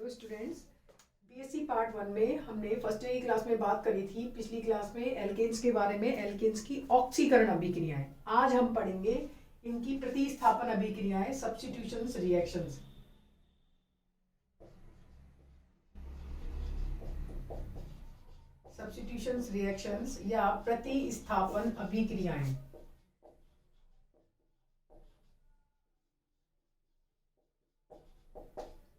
तो students, BSc part 1 में हमने फर्स्ट ईयर की क्लास में बात करी थी, पिछली क्लास में एल्केन्स के बारे में, एल्केन्स की ऑक्सीकरण अभिक्रियाएं। आज हम पढ़ेंगे इनकी प्रतिस्थापन अभिक्रियाएं, सब्स्टिट्यूशंस रिएक्शंस। सब्स्टिट्यूशंस रिएक्शंस या प्रतिस्थापन अभिक्रियाएं।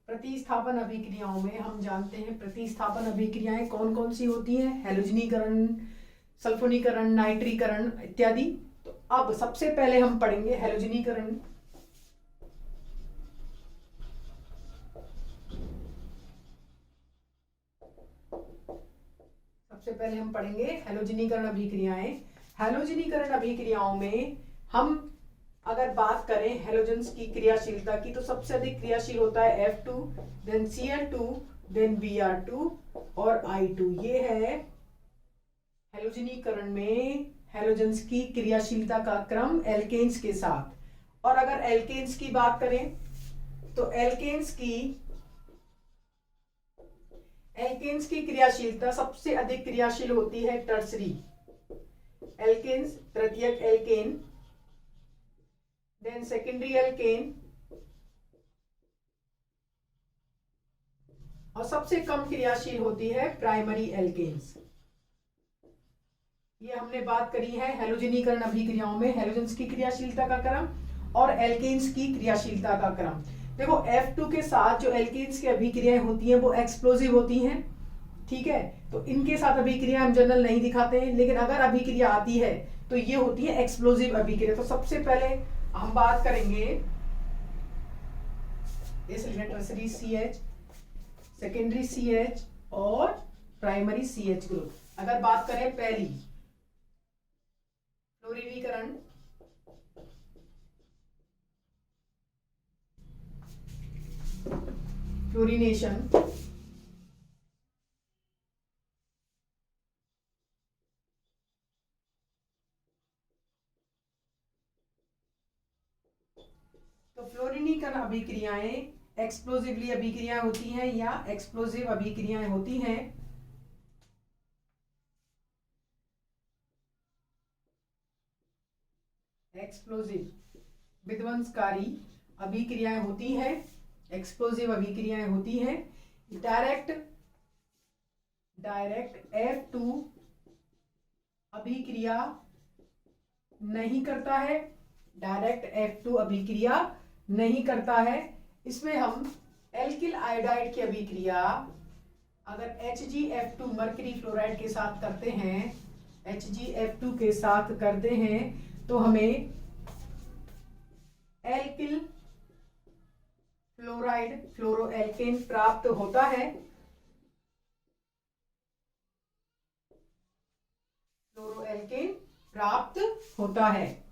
प्रतिस्थापन अभिक्रियाओं में हम जानते हैं प्रतिस्थापन अभिक्रियाएं कौन कौन सी होती हैं, हैलोजनीकरण, सल्फोनीकरण, नाइट्रीकरण इत्यादि। तो अब सबसे पहले हम पढ़ेंगे हैलोजनीकरण। सबसे पहले हम पढ़ेंगे हैलोजनीकरण अभिक्रियाएं। हैलोजनीकरण अभिक्रियाओं में हम अगर बात करें हैलोजेंस की क्रियाशीलता की, तो सबसे अधिक क्रियाशील होता है F2, then Cl2, then Br2 और I2। ये है हैलोजनीकरण में हैलोजेंस की क्रियाशीलता का क्रम एल्केन्स के साथ। और अगर एल्केन्स की बात करें तो एल्केन्स की क्रियाशीलता सबसे अधिक क्रियाशील होती है टर्सरी एल्केन्स, तृतीयक एल्केन, देन सेकेंडरी एल्केन, और सबसे कम क्रियाशील होती है प्राइमरी एल्केन्स। ये हमने बात करी है हैलोजनीकरण अभिक्रियाओं में हैलोजेंस की क्रियाशीलता का क्रम और एल्केन्स की क्रियाशीलता का क्रम। देखो F2 के साथ जो एल्केन्स की अभिक्रियाएं होती हैं वो एक्सप्लोजिव होती हैं, ठीक है। तो इनके साथ अभिक्रिया हम जनरल नहीं दिखाते हैं, लेकिन अगर अभिक्रिया आती है तो ये होती है एक्सप्लोजिव अभिक्रिया। तो सबसे पहले हम बात करेंगे इसलिए टर्सरी CH, सेकेंडरी CH और प्राइमरी CH ग्रुप। अगर बात करें पहली फ्लोरीनीकरण, फ्लोरीनेशन, तो फ्लोरीनीकरण अभिक्रियाएं एक्सप्लोजिवली अभिक्रियाएं होती हैं या एक्सप्लोजिव अभिक्रियाएं होती हैं। एक्सप्लोजिव विध्वंसकारी अभिक्रियाएं होती हैं, एक्सप्लोजिव अभिक्रियाएं होती हैं। डायरेक्ट F2 अभिक्रिया नहीं करता है, डायरेक्ट F2 अभिक्रिया नहीं करता है। इसमें हम एल्किल आयोडाइड की अभिक्रिया अगर HgF2 मर्करी फ्लोराइड के साथ करते हैं, HgF2 के साथ करते हैं तो हमें एल्किल फ्लोराइड फ्लोरोएल्केन प्राप्त होता है। फ्लोरोएल्केन प्राप्त होता है।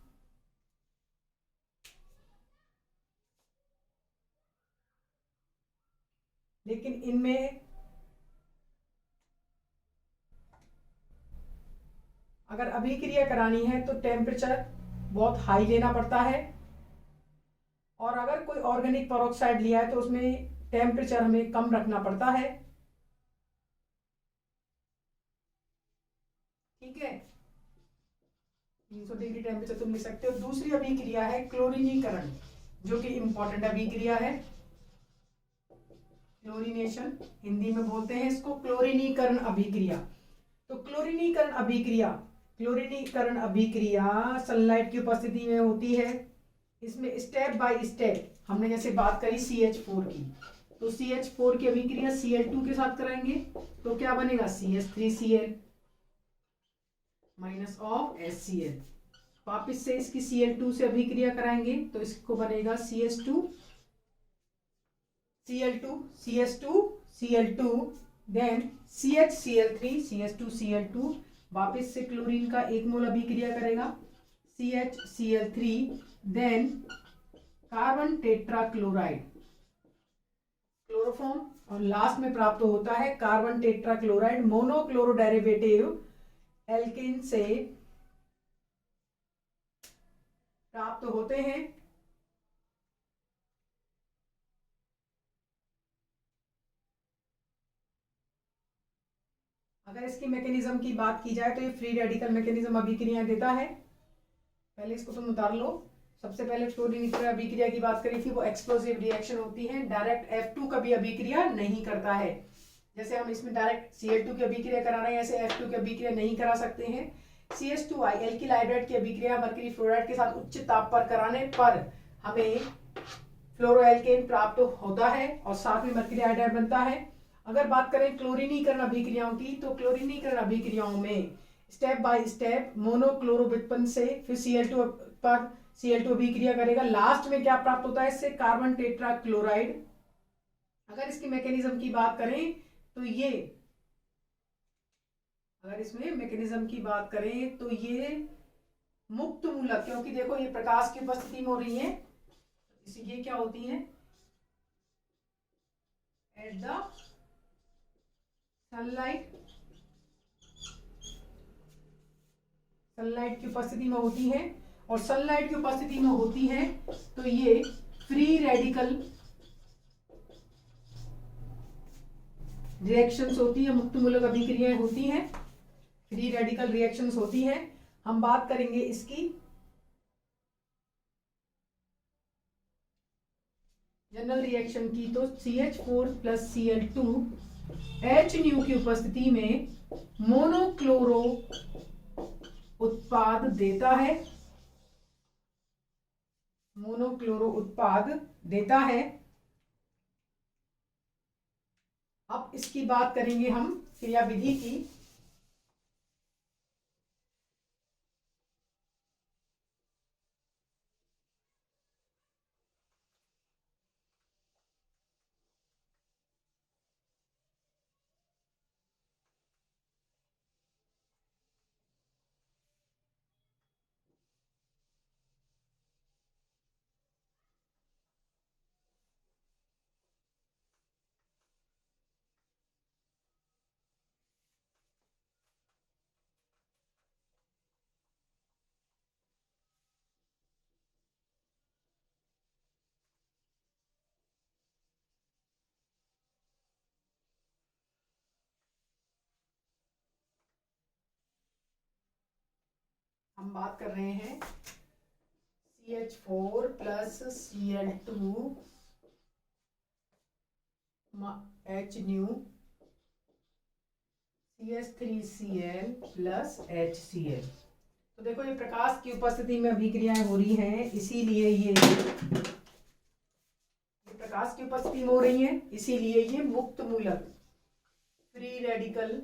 लेकिन इनमें अगर अभिक्रिया करानी है तो टेम्परेचर बहुत हाई लेना पड़ता है, और अगर कोई ऑर्गेनिक पेरोक्साइड लिया है तो उसमें टेम्परेचर हमें कम रखना पड़ता है, ठीक है। 300 डिग्री टेम्परेचर तुम लिख सकते हो। दूसरी अभिक्रिया है क्लोरीनीकरण, जो कि इंपॉर्टेंट अभिक्रिया है। क्लोरीनेशन हिंदी में बोलते हैं इसको, क्लोरीनीकरण अभिक्रिया। तो क्लोरीनीकरण अभिक्रिया सनलाइट की उपस्थिति में होती है। इसमें स्टेप बाय स्टेप हमने जैसे बात करी CH4 की, तो CH4 की अभिक्रिया Cl2 के साथ कराएंगे तो क्या बनेगा, CH3Cl माइनस ऑफ HCl। वापिस से इसकी Cl2 से अभिक्रिया कराएंगे तो इसको बनेगा CH2 Cl2 CH2 Cl2, then CHCl3 CH2Cl2। वापिस से क्लोरीन का एक मोल अभिक्रिया करेगा CHCl3, then carbon tetrachloride chloroform, और लास्ट में प्राप्त होता है carbon tetrachloride. Monochloro derivative alkane से प्राप्त होते हैं। अगर इसकी मैकेनिज्म की बात की जाए तो ये फ्री रेडिकल मैकेनिज्म अभिक्रियाएं देता है। पहले इसको तुम उतार लो। सबसे पहले फ्लोरीनीकरण अभिक्रिया की बात करी थी, वो एक्सप्लोसिव रिएक्शन होती है, डायरेक्ट F2 कभी अभिक्रिया नहीं करता है। जैसे हम इसमें डायरेक्ट Cl2 की अभिक्रिया करा रहे हैं, ऐसे F2 की अभिक्रिया नहीं करा सकते हैं। CH2I एल्किल हाइड्राइड की अभिक्रिया मरकरी फ्लोराइड के साथ उच्च ताप पर कराने पर हमें फ्लोरोएल्केन प्राप्त होता है और साथ में मरकरी हाइड्राइड बनता है। अगर बात करें क्लोरीनीकरण अभिक्रियाओं की, तो क्लोरीनीकरण अभिक्रियाओं में स्टेप बाय स्टेप मोनोक्लोरो व्युत्पन्न से फिर Cl2 पर Cl2 अभिक्रिया करेगा, लास्ट में क्या प्राप्त होता है इससे, कार्बन टेट्रा क्लोराइड। अगर इसकी मैकेनिज्म की बात करें तो ये, अगर इसमें मैकेनिज्म की बात करें तो ये मुक्त मूलक, क्योंकि देखो ये प्रकाश की उपस्थिति में हो रही है, ये क्या होती है, एट द सनलाइट की उपस्थिति में होती है, और सनलाइट की उपस्थिति में होती है तो ये फ्री रेडिकल रिएक्शंस होती है, मुक्त मूलक अभिक्रियाएं होती हैं, फ्री रेडिकल रिएक्शंस होती हैं। हम बात करेंगे इसकी जनरल रिएक्शन की, तो CH4 प्लस Cl2 HNu की उपस्थिति में मोनोक्लोरो उत्पाद देता है, मोनोक्लोरो उत्पाद देता है। अब इसकी बात करेंगे हम क्रियाविधि की। हम बात कर रहे हैं CH4 plus Cl2 HNu CH3Cl plus HCl। तो देखो ये प्रकाश की उपस्थिति में अभिक्रियाएं हो रही हैं, इसीलिए ये प्रकाश की उपस्थिति में हो रही हैं, इसीलिए ये मुक्त मूलक फ्री रेडिकल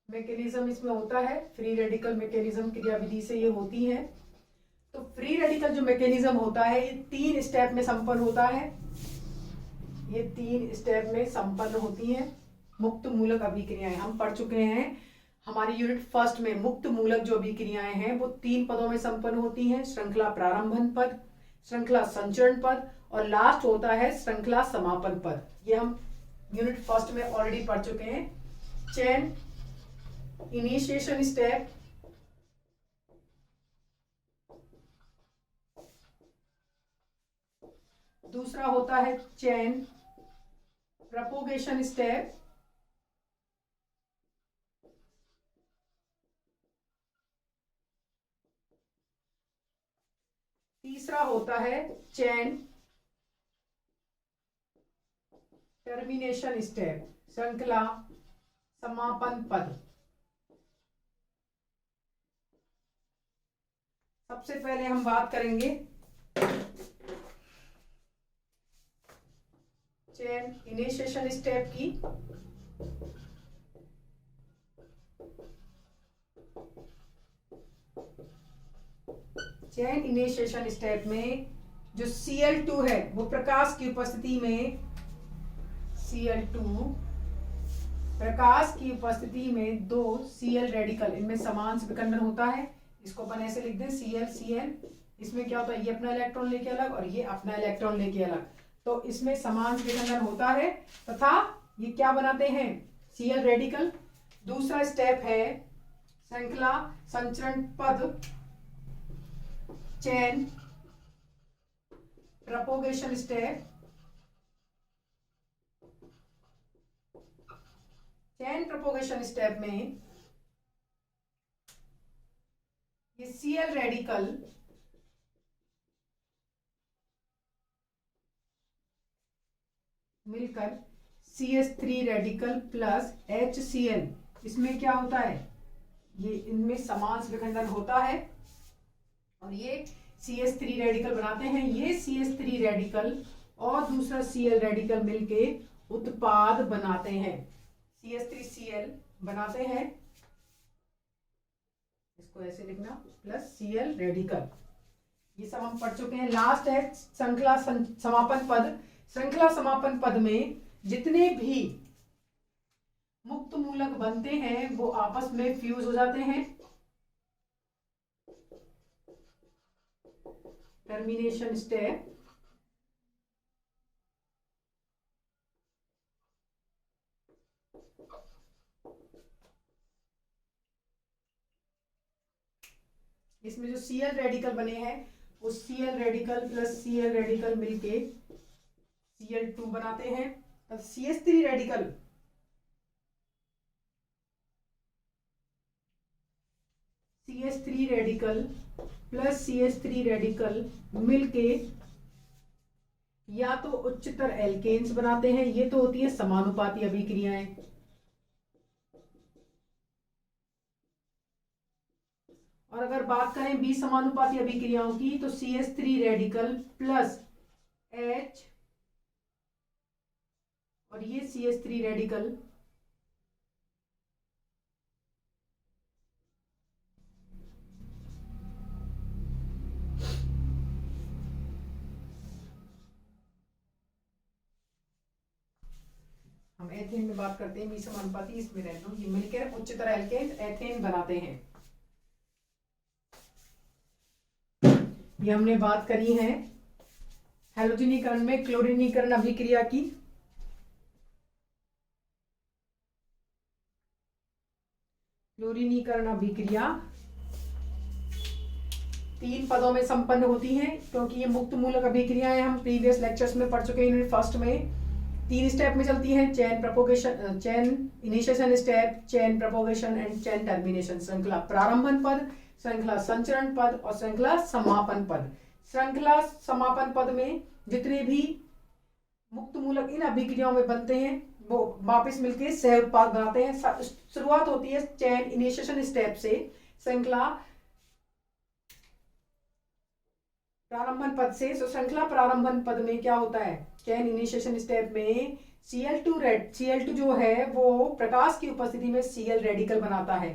मैकेनिज्म इसमें होता है। फ्री रेडिकल मैकेनिज्म क्रियाविधि से ये होती है। तो फ्री रेडिकल जो मैकेनिज्म होता है ये 3 स्टेप में संपन्न होता है, ये 3 स्टेप में संपन्न होती हैं मुक्त मूलक अभिक्रियाएं। हम पढ़ चुके हैं हमारी यूनिट फर्स्ट में, मुक्त मूलक जो अभिक्रियाएं हैं वो 3 पदों में संपन्न होती हैं, श्रृंखला प्रारंभन पद, श्रृंखला संचरण पद और लास्ट होता है श्रृंखला समापन पद। ये हम यूनिट फर्स्ट में ऑलरेडी पढ़ चुके हैं। चेन इनिशिएशन स्टेप, दूसरा होता है चेन प्रोपोगेशन स्टेप, तीसरा होता है चेन टर्मिनेशन स्टेप, श्रृंखला समापन पद। सबसे पहले हम बात करेंगे चेन इनिशिएशन स्टेप की। चेन इनिशिएशन स्टेप में जो Cl2 है वो प्रकाश की उपस्थिति में, Cl2 प्रकाश की उपस्थिति में 2 Cl रेडिकल, इनमें समान विकर्णन होता है। इसको अपन ऐसे लिख दें Cl Cl। इसमें क्या होता है, ये अपना इलेक्ट्रॉन लेके अलग और ये अपना इलेक्ट्रॉन लेके अलग, तो इसमें समान विकर्णन होता है तथा ये क्या बनाते हैं, Cl रेडिकल। दूसरा स्टेप है श्रृंखला संचरण पद, chain propagation step. Chain propagation step में ये Cl रेडिकल मिलकर CH3 रेडिकल प्लस HCl, इसमें क्या होता है, ये इनमें समान विखंडन होता है और ये CH3 रेडिकल बनाते हैं। ये CH3 रेडिकल और दूसरा Cl रेडिकल मिलके उत्पाद बनाते हैं, CH3Cl बनाते हैं, इसको ऐसे लिखना, प्लस Cl रेडिकल। ये सब हम पढ़ चुके हैं। लास्ट है श्रृंखला समापन पद। श्रृंखला समापन पद में जितने भी मुक्त मूलक बनते हैं वो आपस में फ्यूज हो जाते हैं, टर्मिनेशन स्टेप। इसमें जो Cl रेडिकल बने हैं वो Cl radical plus Cl radical मिलके Cl2 बनाते हैं। अब CH3 radical CH3 radical plus CH3 radical मिलके या तो उच्चतर एल्केन्स बनाते हैं, ये तो होती है समानुपाती अभिक्रियाएं, और अगर बात करें बी समानुपाती अभिक्रियाओं की तो CH3 रेडिकल प्लस H और ये CH3 रेडिकल हम एथेन में बात करते हैं, बी समानुपाती, इसमें रहता हूं, ये मिलकर उच्चतर एल्केन एथेन बनाते हैं। ये हमने बात करी है हैलोजनीकरण में क्लोरीनीकरण अभिक्रिया की। क्लोरीनीकरण अभिक्रिया 3 पदों में संपन्न होती है, क्योंकि ये मुक्त मूलक अभिक्रियाएं हम प्रीवियस लेक्चर्स में पढ़ चुके हैं। यूनिट फर्स्ट में 3 स्टेप में चलती है, chain propagation, chain initiation step, chain propagation and chain termination. श्रृंखला प्रारंभन पद, श्रृंखला संचरण पद और श्रृंखला समापन पद। श्रृंखला समापन पद में जितने भी मुक्त मूलक इन अभिक्रियाओं में बनते हैं वो वापस मिलकर सह उत्पाद बनाते हैं। शुरुआत होती है चेन इनिशिएशन स्टेप से। श्रृंखला प्रारंभन पद से, श्रृंखला प्रारंभन पद में क्या होता है, चेन इनिशिएशन स्टेप में Cl2 जो है वो प्रकाश की उपस्थिति में Cl रेडिकल बनाता है।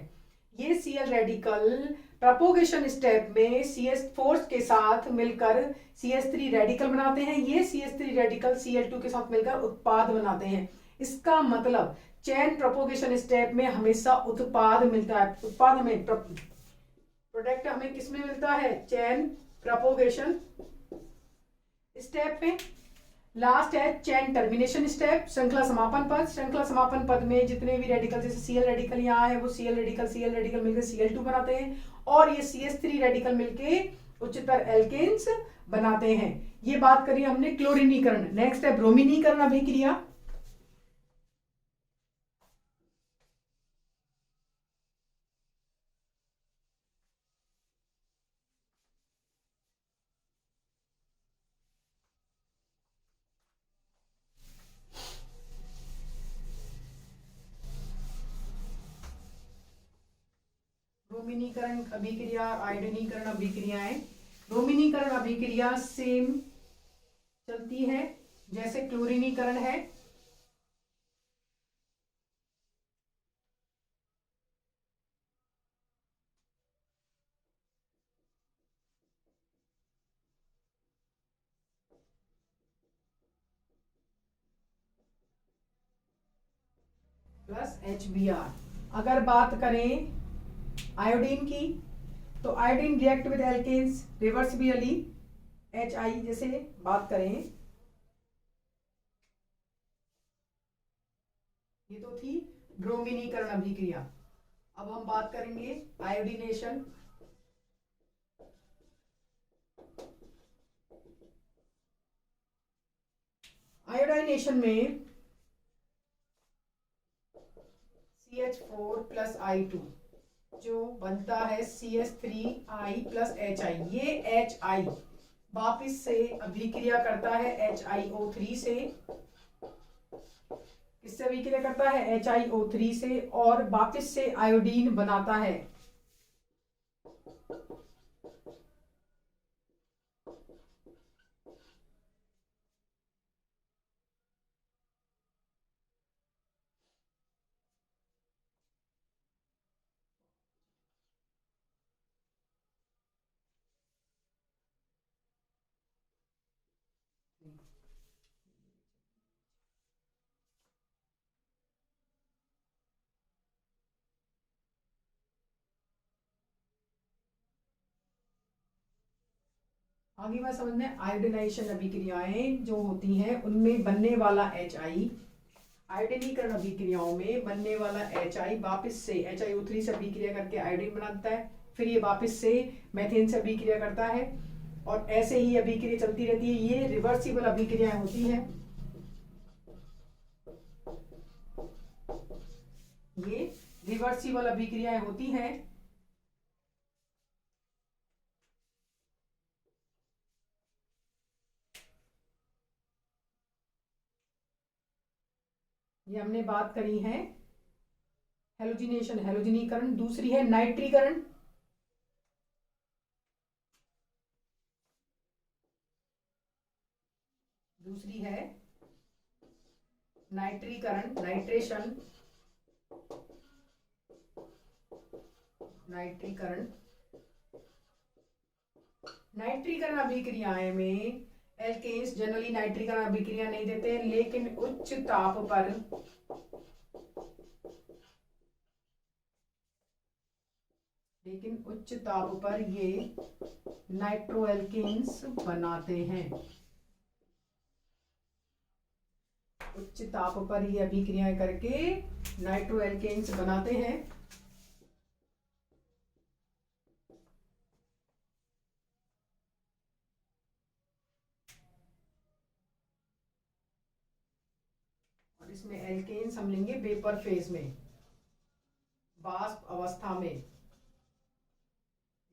ये Cl रेडिकल प्रोपोगेशन स्टेप में CH4 के साथ मिलकर CH3 रेडिकल बनाते हैं। ये CH3 रेडिकल Cl2 के साथ मिलकर उत्पाद बनाते हैं। इसका मतलब चेन प्रोपोगेशन स्टेप में हमेशा उत्पाद मिलता है। उत्पाद हमें, प्रोडक्ट हमें किसमें मिलता है, चेन प्रोपोगेशन स्टेप में। लास्ट है चेन टर्मिनेशन स्टेप, श्रृंखला समापन पद। श्रृंखला समापन पद में जितने भी रेडिकल, जैसे Cl रेडिकल यहाँ है, वो Cl रेडिकल मिलकर Cl2 बनाते हैं और ये CH3 रेडिकल मिलके उच्चतर एल्केन्स बनाते हैं। ये बात करी हमने क्लोरीनीकरण। नेक्स्ट है ब्रोमीनीकरण अभिक्रिया। ब्रोमीनीकरण अभिक्रिया, आयोडीनीकरण अभिक्रियाएं। ब्रोमीनीकरण अभिक्रिया सेम चलती है जैसे क्लोरीनीकरण है। Plus HBr। अगर बात करें आयोडीन की तो iodine react with alkenes reversibly, HI जैसे बात करें, ये तो थी ब्रोमीनीकरण अभिक्रिया। अब हम बात करेंगे आयोडीनेशन। आयोडाइनेशन में CH4 प्लस I2 जो बनता है CH3I प्लस HI। ये HI वापिस से अभिक्रिया करता है HiO3 से। किससे अभिक्रिया करता है? HiO3 से, और वापिस से आयोडीन बनाता है। आगे बात समझना है, आयोडिनाइजेशन अभिक्रियाएं जो होती हैं उनमें बनने वाला HI, आयोडीनीकरण अभिक्रियाओं में बनने वाला HI वापस से HiO3 से अभिक्रिया करके आयोडीन बनाता है, फिर ये वापस से मेथेन से अभिक्रिया करता है, और ऐसे ही अभिक्रिया चलती रहती है। ये रिवर्सिबल अभिक्रियाएं होती हैं। ये रिवर्सिबल अभिक्रियाएं होती हैं। ये हमने बात करी है हेलोजिनेशन, हेलोजिनीकरण। दूसरी है नाइट्रीकरण। दूसरी है नाइट्रीकरण, नाइट्रेशन, नाइट्रीकरण। नाइट्रीकरण अभिक्रियाएं में एल्केन्स जनरली नाइट्रीकरण अभिक्रिया नहीं देते, लेकिन उच्च ताप पर ये नाइट्रोएल्केन्स बनाते हैं। उच्च ताप पर ये अभिक्रियाएं करके नाइट्रोएल्केन्स बनाते हैं। इसमें एल्केन्स हम लेंगे वेपर फेज में, वाष्प अवस्था में।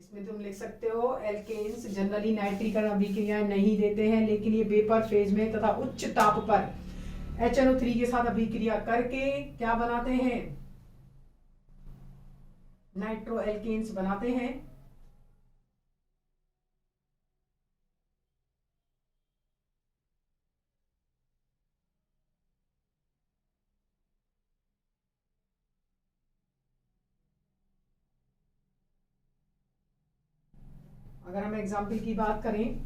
इसमें तुम लिख सकते हो एल्केन्स जनरली नाइट्रीकरण अभिक्रिया नहीं देते हैं, लेकिन ये वेपर फेज में तथा उच्च ताप पर HNO3 के साथ अभिक्रिया करके क्या बनाते हैं? नाइट्रो एल्केन्स बनाते हैं। अगर हम एग्जाम्पल की बात करें,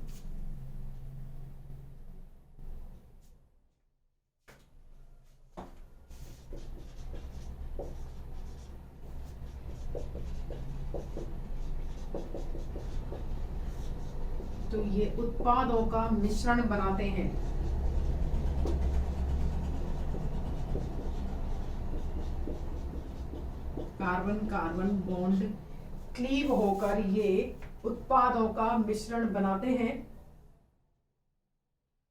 तो ये उत्पादों का मिश्रण बनाते हैं। कार्बन कार्बन बॉन्ड क्लीव होकर ये उत्पादों का मिश्रण बनाते हैं।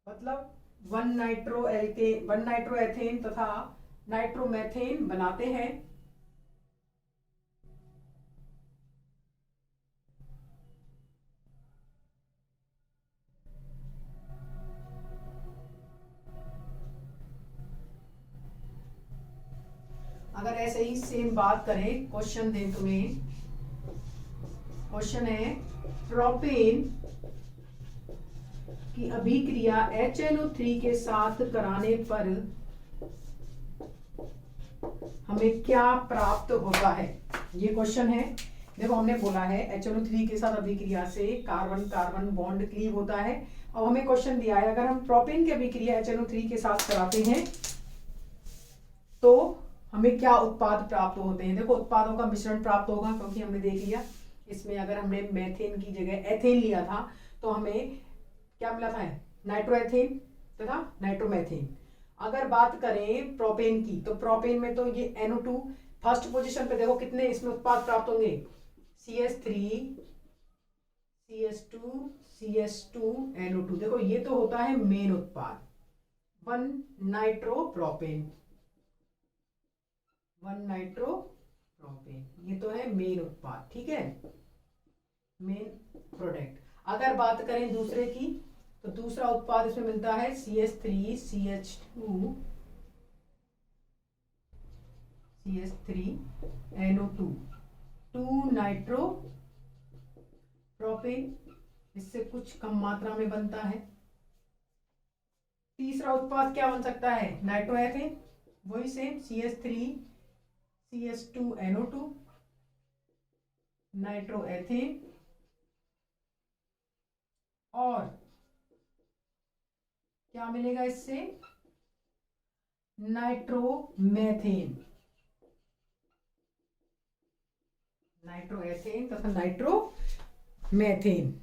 मतलब वन नाइट्रोएथेन तथा नाइट्रोमेथेन बनाते हैं। अगर ऐसे ही सेम बात करें, क्वेश्चन दें तुम्हें, क्वेश्चन है प्रोपेन की अभिक्रिया HNO3 के साथ कराने पर हमें क्या प्राप्त होता है? ये क्वेश्चन है। देखो हमने बोला है HNO3 के साथ अभिक्रिया से कार्बन कार्बन बॉन्ड क्लीव होता है। अब हमें क्वेश्चन दिया है अगर हम प्रोपेन की अभिक्रिया HNO3 के साथ कराते हैं तो हमें क्या उत्पाद प्राप्त होते हैं? देखो उत्पादों का मिश्रण प्राप्त होगा, क्योंकि हमने देख लिया इसमें अगर हमने मेथेन की जगह एथेन लिया था तो हमें क्या मिला था? नाइट्रोएथेन तथा नाइट्रोमेथेन। अगर बात करें प्रोपेन की, तो प्रोपेन में तो ये NO2 फर्स्ट पोजीशन पे, देखो कितने इसमें उत्पाद प्राप्त होंगे? CH3 CH2 CH2 NO2। देखो ये तो होता है मेन उत्पाद, 1 नाइट्रोप्रोपेन, 1 नाइट्रो प्रोपेन, ये तो है मेन उत्पाद, ठीक है, मेन प्रोडक्ट। अगर बात करें दूसरे की, तो दूसरा उत्पाद इसमें मिलता है CH3CH2 CH3NO2 2 नाइट्रो प्रोपेन, इससे कुछ कम मात्रा में बनता है। तीसरा उत्पाद क्या बन सकता है, नाइट्रोएथेन, वही सेम CH3CH2NO2 नाइट्रोएथेन, और क्या मिलेगा इससे, नाइट्रोमेथेन, नाइट्रोएथेन तथा नाइट्रोमेथेन।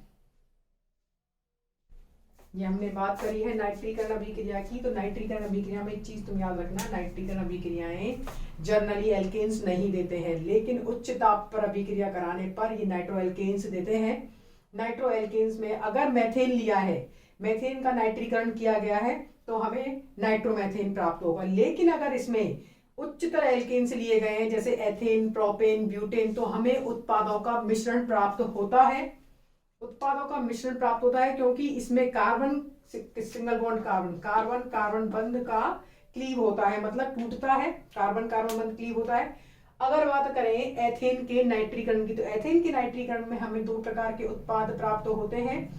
ये हमने बात करी है नाइट्रीकरण अभिक्रिया की। तो नाइट्रीकरण अभिक्रिया में एक चीज तुम याद रखना, नाइट्रीकरण अभिक्रियाएं जर्नली एल्केन्स नहीं देते हैं, लेकिन उच्च ताप पर अभिक्रिया कराने पर ये नाइट्रो एल्केन्स देते हैं। नाइट्रो एल्केन्स में अगर मेथेन लिया है, मेथेन का नाइट्रीकरण किया गया है, तो हमें नाइट्रोमेथेन प्राप्त होगा। लेकिन अगर इसमें उच्चतर एल्केन्स लिए गए हैं, जैसे एथेन, प्रोपेन, ब्यूटेन, तो हमें उत्पादों का मिश्रण प्राप्त होता है। उत्पादों का मिश्रण प्राप्त होता है क्योंकि इसमें carbon, single bond carbon, carbon carbon बंध का क्लीव होता है, मतलब टूटता है, कार्बन कार्बन बंध क्लीव होता है। अगर बात करें एथेन के नाइट्रीकरण की, तो एथेन के नाइट्रीकरण में हमें 2 प्रकार के उत्पाद प्राप्त होते हैं,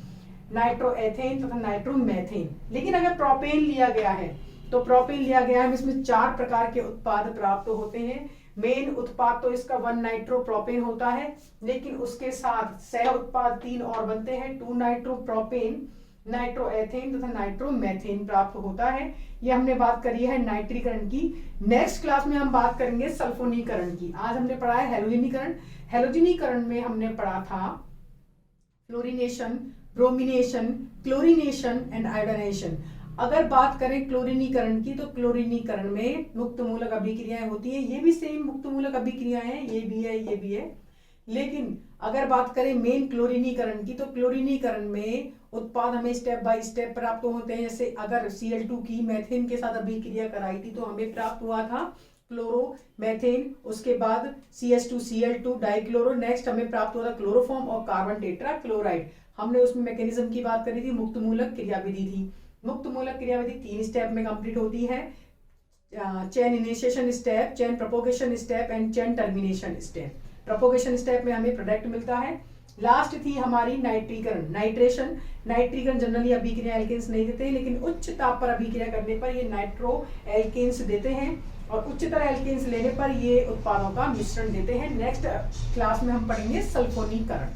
नाइट्रोएथेन तथा नाइट्रोमेथेन। लेकिन अगर प्रोपेन लिया गया है, तो प्रोपेन लिया गया है, इसमें 4 प्रकार के उत्पाद प्राप्त होते हैं। मेन उत्पाद तो इसका 1 नाइट्रो प्रोपेन होता है, लेकिन उसके साथ सह उत्पाद 3 और बनते हैं, 2 नाइट्रो प्रोपेन, नाइट्रोएथेन तथा नाइट्रोमेथेन प्राप्त होता है। ये हमने बात करी है नाइट्रीकरण की। नेक्स्ट क्लास में हम बात करेंगे सल्फोनीकरण की। आज हमने पढ़ा है हेलोजनीकरण। हेलोजनीकरण में हमने पढ़ा था fluorination, bromination, chlorination and iodination. अगर बात करें क्लोरीनीकरण की, तो क्लोरीनीकरण में मुक्त मूलक अभिक्रियाएं होती हैं। ये भी सेम मुक्त मूलक अभिक्रियाएं हैं, ये भी है, ये भी है। लेकिन अगर बात करें मेन क्लोरीनीकरण की, तो क्लोरीनीकरण में उत्पाद हमें स्टेप बाय स्टेप प्राप्त होते हैं। जैसे अगर Cl2 की मेथेन के साथ अभिक्रिया कराई थी, तो हमें प्राप्त हुआ था क्लोरोमेथेन, उसके बाद CH2Cl2 डाइक्लोरो, नेक्स्ट हमें प्राप्त हुआ था क्लोरोफॉर्म और कार्बन टेट्रा क्लोराइड। हमने उसमें मैकेनिज्म की बात करी थी, मुक्त मूलक क्रियाविधि थी। मुक्त मूलक क्रियाविधि 3 स्टेप में कंप्लीट होती है, chain initiation step, chain propagation step and chain termination step. Propagation step में हमें प्रोडक्ट मिलता है। लास्ट थी हमारी नाइट्रीकरण, नाइट्रेशन। नाइट्रीकरण जनरली अभिक्रिया एल्केन्स नहीं देते हैं, लेकिन उच्च ताप पर अभिक्रिया करने पर ये नाइट्रो एल्केन्स देते हैं, और उच्चतर एल्केन्स लेने पर ये उत्पादों का मिश्रण देते हैं। नेक्स्ट क्लास में हम पढ़ेंगे सल्फोनीकरण।